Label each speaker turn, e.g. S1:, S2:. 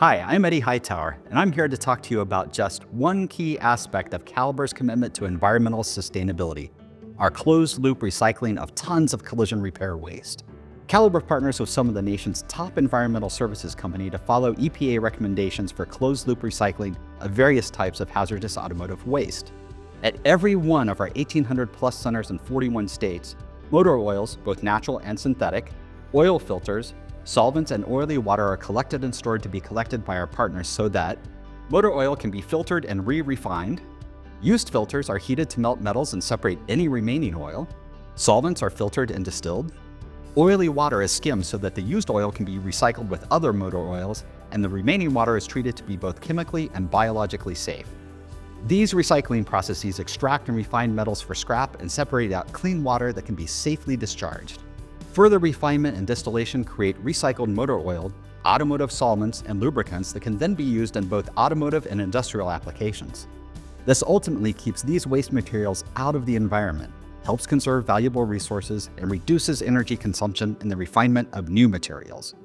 S1: Hi, I'm Eddie Hightower, and I'm here to talk to you about just one key aspect of Caliber's commitment to environmental sustainability, our closed-loop recycling of tons of collision repair waste. Caliber partners with some of the nation's top environmental services companies to follow EPA recommendations for closed-loop recycling of various types of hazardous automotive waste. At every one of our 1,800-plus centers in 41 states, motor oils, both natural and synthetic, oil filters, solvents, and oily water are collected and stored to be collected by our partners so that motor oil can be filtered and re-refined, used filters are heated to melt metals and separate any remaining oil, solvents are filtered and distilled, oily water is skimmed so that the used oil can be recycled with other motor oils, and the remaining water is treated to be both chemically and biologically safe. These recycling processes extract and refine metals for scrap and separate out clean water that can be safely discharged. Further refinement and distillation create recycled motor oil, automotive solvents, and lubricants that can then be used in both automotive and industrial applications. This ultimately keeps these waste materials out of the environment, helps conserve valuable resources, and reduces energy consumption in the refinement of new materials.